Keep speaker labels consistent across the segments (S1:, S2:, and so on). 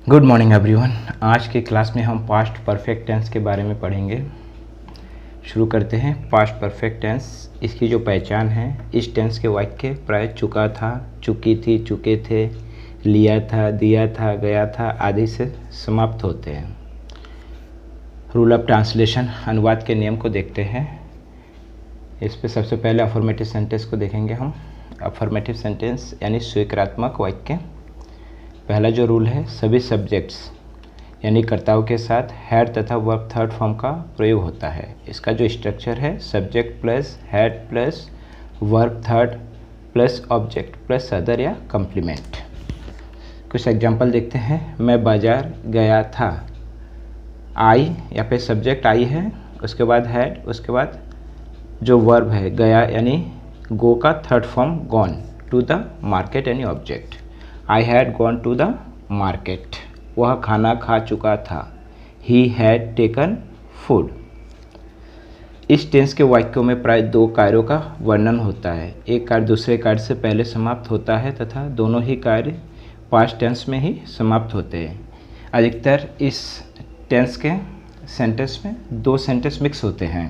S1: Good morning everyone. आज की class में हम पास्ट परफेक्ट टेंस के बारे में पढ़ेंगे। शुरू करते हैं। पास्ट परफेक्ट टेंस, इसकी जो पहचान है, इस टेंस के वाक्य प्राय चुका था, चुकी थी, चुके थे, लिया था, दिया था, गया था आदि से समाप्त होते हैं। रूल ऑफ ट्रांसलेशन, अनुवाद के नियम को देखते हैं। इस पे सबसे पहले अफर्मेटिव सेंटेंस को देखेंगे हम। अफर्मेटिव सेंटेंस यानी स्वीकारात्मक वाक्य। पहला जो रूल है, सभी सब्जेक्ट्स यानी कर्ताओं के साथ हैड तथा वर्ब थर्ड फॉर्म का प्रयोग होता है। इसका जो स्ट्रक्चर है, subject plus had plus verb third plus object plus other या कम्प्लीमेंट। कुछ एग्जांपल देखते हैं। मैं बाजार गया था। आई, यहाँ पे सब्जेक्ट आई है, उसके बाद हैड, उसके बाद जो वर्ब है गया यानी गो का third form gone, to the market यानी object. I had gone to the market. वह खाना खा चुका था। He had taken food. इस टेंस के वाक्यों में प्राय दो कार्यों का वर्णन होता है। एक कार्य दूसरे कार्य से पहले समाप्त होता है तथा दोनों ही कार्य पास्ट टेंस में ही समाप्त होते हैं। अधिकतर इस टेंस के सेंटेंस में दो सेंटेंस मिक्स होते हैं।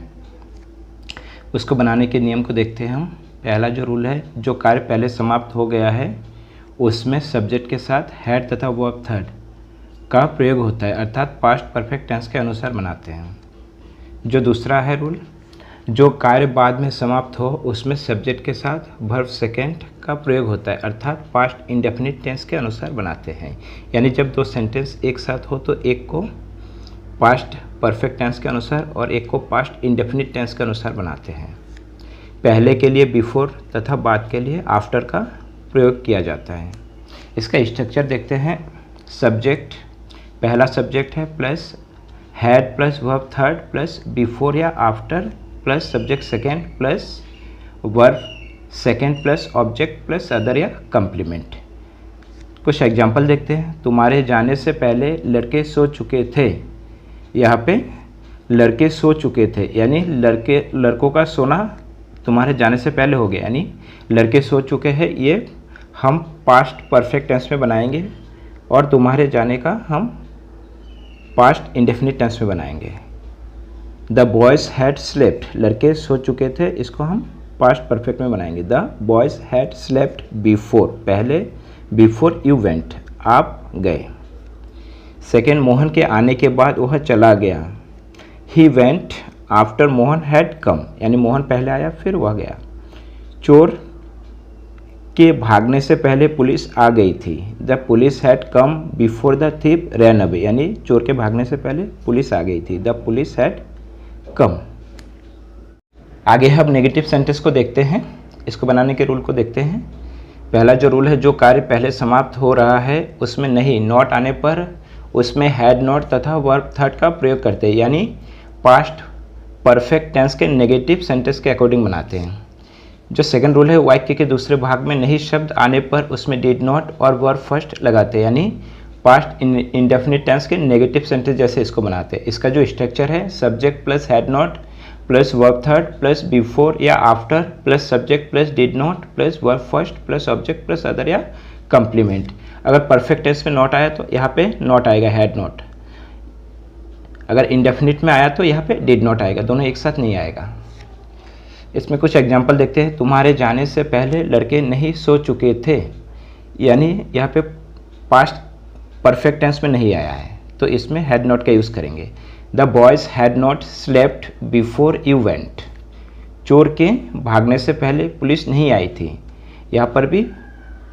S1: उसको बनाने के नियम को देखते हैं हम। पहला जो रूल है, जो कार्य पहले समाप्त हो गया है उसमें सब्जेक्ट के साथ हैड तथा वर्ब थर्ड का प्रयोग होता है, अर्थात पास्ट परफेक्ट टेंस के अनुसार बनाते हैं। जो दूसरा है रूल, जो कार्य बाद में समाप्त हो उसमें सब्जेक्ट के साथ वर्ब सेकेंड का प्रयोग होता है, अर्थात पास्ट इंडेफिनिट टेंस के अनुसार बनाते हैं। यानी जब दो सेंटेंस एक साथ हो तो एक को पास्ट परफेक्ट टेंस के अनुसार और एक को पास्ट इंडेफिनिट टेंस के अनुसार बनाते हैं। पहले के लिए बिफोर तथा बाद के लिए आफ्टर का प्रयोग किया जाता है। इसका स्ट्रक्चर देखते हैं। सब्जेक्ट, पहला सब्जेक्ट है plus had plus verb third plus before या after plus subject second plus verb second plus object plus other या कम्प्लीमेंट। कुछ एग्जांपल देखते हैं। तुम्हारे जाने से पहले लड़के सो चुके थे। यहाँ पे लड़के सो चुके थे यानी लड़कों का सोना तुम्हारे जाने से पहले हो गया, यानी लड़के सो चुके हैं, ये हम पास्ट परफेक्ट टेंस में बनाएंगे और तुम्हारे जाने का हम पास्ट इंडेफिनिट टेंस में बनाएंगे। द बॉयज़ हैड स्लेप्ट, लड़के सो चुके थे, इसको हम पास्ट परफेक्ट में बनाएंगे। The boys had slept before, पहले बिफोर यू वेंट, आप गए। सेकेंड, मोहन के आने के बाद वह चला गया। He went after Mohan had come, यानी मोहन पहले आया फिर वह गया। चोर के भागने से पहले पुलिस आ गई थी। The police had come before the thief ran away, यानी चोर के भागने से पहले पुलिस आ गई थी। The police had come. आगे हम नेगेटिव सेंटेंस को देखते हैं। इसको बनाने के रूल को देखते हैं। पहला जो रूल है, जो कार्य पहले समाप्त हो रहा है उसमें नहीं, नॉट आने पर उसमें हैड नॉट तथा वर्ब थर्ड का प्रयोग करते हैं, यानी पास्ट परफेक्ट टेंस के नेगेटिव सेंटेंस के अकॉर्डिंग बनाते हैं। जो सेकंड रूल है, वाक्य के दूसरे भाग में नहीं शब्द आने पर उसमें डिड नॉट और वर्ब फर्स्ट लगाते हैं, यानी पास्ट इंडेफिनिट टेंस के नेगेटिव सेंटेंस जैसे इसको बनाते हैं। इसका जो स्ट्रक्चर है, subject plus had not plus verb third plus before या after plus subject plus did not plus verb first plus object plus other या कम्प्लीमेंट। अगर परफेक्ट टेंस में नॉट आया तो यहाँ पे नॉट आएगा, हैड नॉट। अगर इंडेफिनिट में आया तो यहाँ पे डिड नॉट आएगा, दोनों एक साथ नहीं आएगा। इसमें कुछ एग्जाम्पल देखते हैं। तुम्हारे जाने से पहले लड़के नहीं सो चुके थे, यानी यहाँ पे पास्ट परफेक्ट टेंस में नहीं आया है तो इसमें हैड नॉट का यूज़ करेंगे। The boys had not slept before you went, चोर के भागने से पहले पुलिस नहीं आई थी, यहाँ पर भी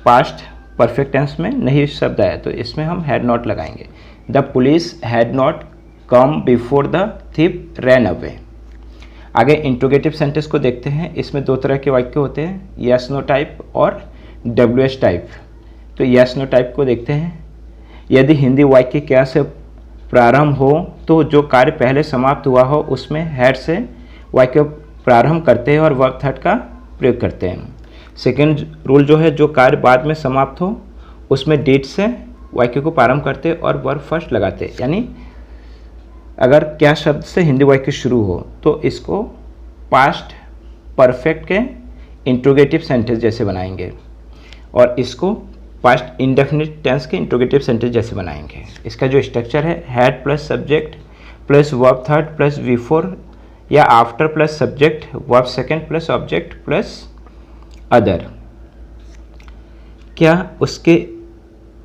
S1: पास्ट परफेक्ट टेंस में नहीं शब्द आया तो इसमें हम हैड नॉट लगाएंगे। The police had not come before the thief ran away. आगे इंट्रोगेटिव सेंटेंस को देखते हैं। इसमें दो तरह के वाक्य होते हैं, यस नो टाइप और डब्ल्यूएस टाइप। तो यस नो टाइप को देखते हैं। यदि हिंदी वाक्य क्या से प्रारंभ हो तो जो कार्य पहले समाप्त हुआ हो उसमें हैड से वाक्य प्रारंभ करते हैं और वर्ब थर्ड का प्रयोग करते हैं। सेकेंड रूल जो है, जो कार्य बाद में समाप्त हो उसमें डिड से वाक्य को प्रारंभ करते हैं और वर्ब फर्स्ट लगाते हैं, यानी अगर क्या शब्द से हिंदी वाक्य शुरू हो तो इसको पास्ट परफेक्ट के इंट्रोगेटिव सेंटेंस जैसे बनाएंगे और इसको पास्ट इंडेफिनिट टेंस के इंट्रोगेटिव सेंटेंस जैसे बनाएंगे। इसका जो स्ट्रक्चर है had plus subject plus verb third plus before या after plus subject verb second plus object plus other. क्या उसके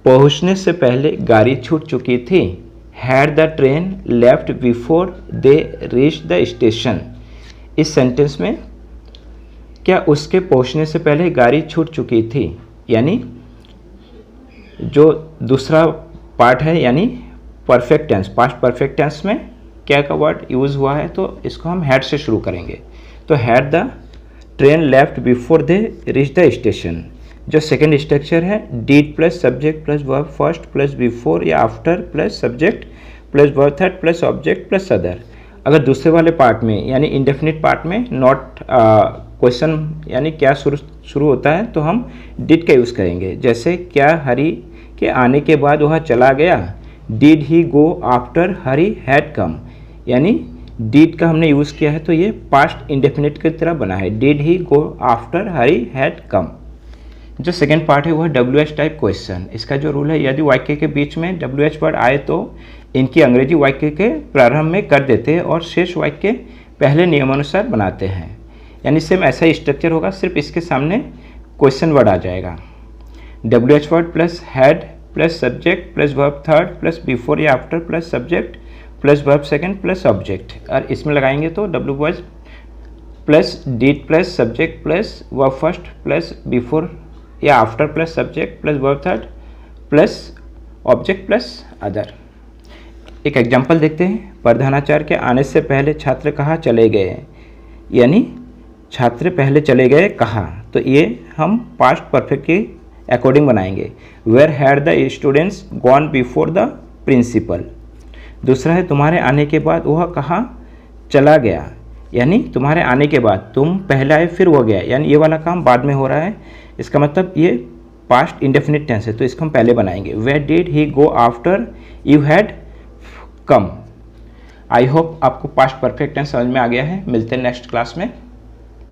S1: पहुंचने से पहले गाड़ी छूट चुकी थी? Had the train left before they reach the station. इस सेंटेंस में क्या उसके पहुंचने से पहले गाड़ी छूट चुकी थी, यानी जो दूसरा पार्ट है यानी perfect tense, past perfect tense में क्या का वर्ड यूज़ हुआ है, तो इसको हम हैड से शुरू करेंगे। तो had the train left before they reach the station. जो सेकंड स्ट्रक्चर है did plus subject plus verb first plus before या after plus subject plus verb third plus object plus other. अगर दूसरे वाले पार्ट में यानी इंडेफिनिट पार्ट में not question यानी क्या शुरू होता है तो हम डिड का यूज़ करेंगे। जैसे क्या हरी के आने के बाद वह चला गया? Did he go after Hari had come. यानी डिड का हमने यूज़ किया है तो ये पास्ट इंडेफिनिट की तरह बना है, did he go after Hari had come. जो सेकेंड पार्ट है वह WH टाइप क्वेश्चन। इसका जो रूल है यदि वाक्य के बीच में WH वर्ड आए तो इनकी अंग्रेजी वाक्य के प्रारंभ में कर देते हैं और शेष वाक्य पहले नियमानुसार बनाते हैं। यानी सेम ऐसा ही स्ट्रक्चर होगा, सिर्फ इसके सामने क्वेश्चन वर्ड आ जाएगा। WH word plus had plus subject plus verb third plus before या after plus subject plus verb second plus object, और इसमें लगाएंगे तो WH plus did plus subject plus verb first plus before या after plus subject plus verb third plus object plus other. एक example देखते हैं। प्रधानाचार्य के आने से पहले छात्र कहाँ चले गए, यानी छात्र पहले चले गए कहाँ, तो ये हम पास्ट परफेक्ट के अकॉर्डिंग बनाएंगे। Where had the students gone before the principal. दूसरा है तुम्हारे आने के बाद वह कहाँ चला गया, यानी तुम्हारे आने के बाद तुम पहले आए फिर वो गया, यानी ये वाला काम बाद में हो रहा है, इसका मतलब ये पास्ट इंडेफिनिट टेंस है तो इसको हम पहले बनाएंगे। Where did he go after you had come. I hope आपको पास्ट परफेक्ट टेंस समझ में आ गया है। मिलते हैं नेक्स्ट क्लास में।